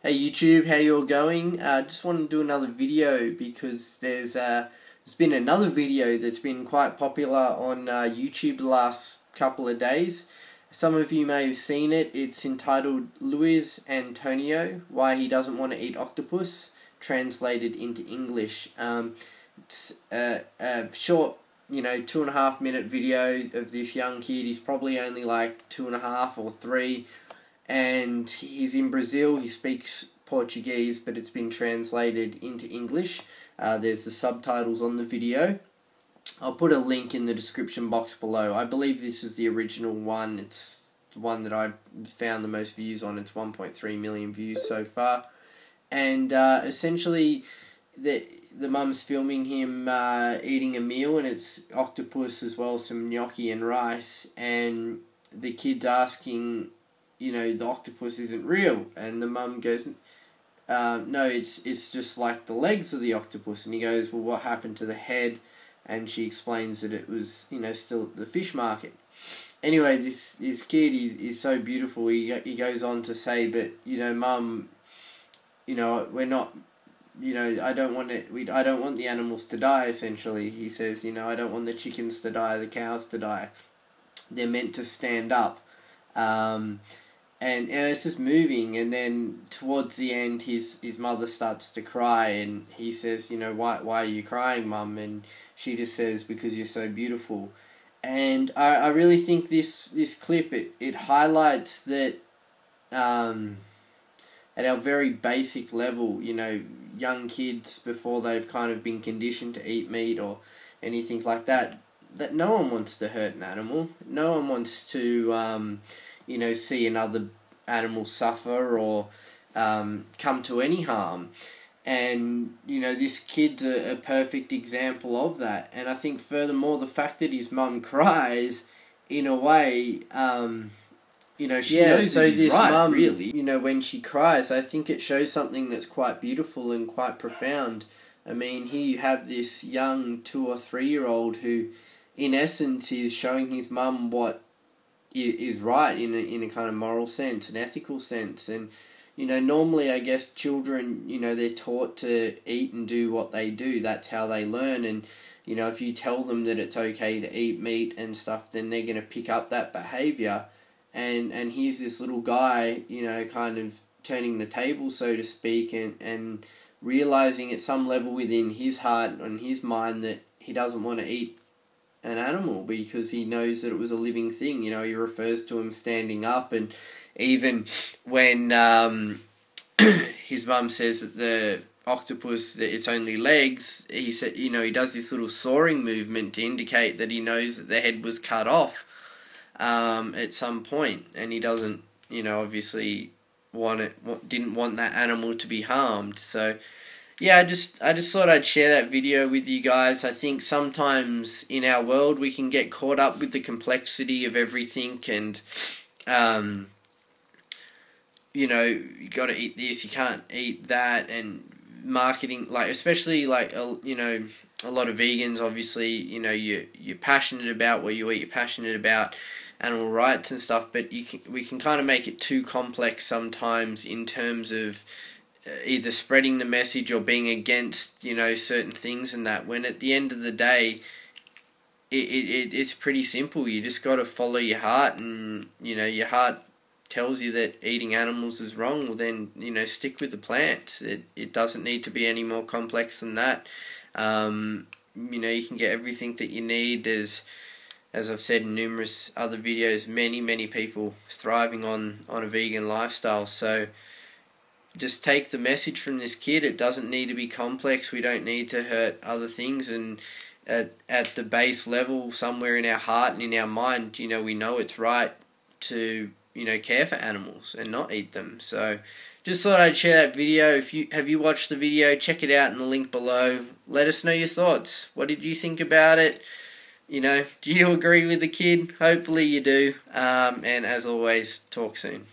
Hey YouTube, how you all going? Just wanted to do another video because there's been another video that's been quite popular on YouTube the last couple of days. Some of you may have seen it. It's entitled Luiz Antonio, Why He Doesn't Want to Eat Octopus, translated into English. It's a short, 2.5 minute video of this young kid. He's probably only like 2.5 or 3. And he's in Brazil. He speaks Portuguese, but it's been translated into English. There's the subtitles on the video. I'll put a link in the description box below. I believe this is the original one. It's the one that I found the most views on. It's 1.3 million views so far. And essentially, the mum's filming him eating a meal, and it's octopus as well as some gnocchi and rice. And the kid's asking, the octopus isn't real, and the mum goes, no, it's just like the legs of the octopus. And he goes, well, what happened to the head? And she explains that it was, still at the fish market. Anyway, this kid is so beautiful. He goes on to say, but mum, we're not, I don't want the animals to die. Essentially, he says, I don't want the chickens to die, the cows to die. They're meant to stand up. And it's just moving, and then towards the end his mother starts to cry, and he says, why are you crying, Mum? And she just says, because you're so beautiful. And I really think this clip, it highlights that at our very basic level, young kids, before they've kind of been conditioned to eat meat or anything like that no one wants to hurt an animal. No one wants to see another animal suffer or come to any harm. And, this kid's a perfect example of that. And I think furthermore, the fact that his mum cries, in a way, she knows so this right, mum, really. When she cries, I think it shows something that's quite beautiful and quite profound. I mean, here you have this young 2 or 3 year old who, in essence, is showing his mum what is right in a kind of moral sense, an ethical sense. And normally I guess children, they're taught to eat and do what they do. That's how they learn. And if you tell them that it's okay to eat meat and stuff, then they're going to pick up that behavior. And here's this little guy, kind of turning the table, so to speak, and realizing at some level within his heart and his mind that he doesn't want to eat an animal because he knows that it was a living thing. He refers to him standing up, and even when his mum says that the octopus, that it's only legs, he said, he does this little soaring movement to indicate that he knows that the head was cut off at some point, and he doesn't, obviously didn't want that animal to be harmed. So yeah, I just thought I'd share that video with you guys. I think sometimes in our world we can get caught up with the complexity of everything, and you got to eat this, you can't eat that, and marketing, especially a lot of vegans, obviously, you're passionate about what you eat, you're passionate about animal rights and stuff, but we can kind of make it too complex sometimes in terms of either spreading the message or being against, certain things, and that, when at the end of the day, it's pretty simple. You just got to follow your heart, and, your heart tells you that eating animals is wrong, well then, stick with the plants. It doesn't need to be any more complex than that. You can get everything that you need. There's, as I've said in numerous other videos, many people thriving on a vegan lifestyle. So just take the message from this kid. It doesn't need to be complex. We don't need to hurt other things. And at the base level, somewhere in our heart and in our mind, we know it's right to, care for animals and not eat them. So just thought I'd share that video. Have you watched the video, check it out in the link below. Let us know your thoughts. What did you think about it? Do you agree with the kid? Hopefully you do. And as always, talk soon.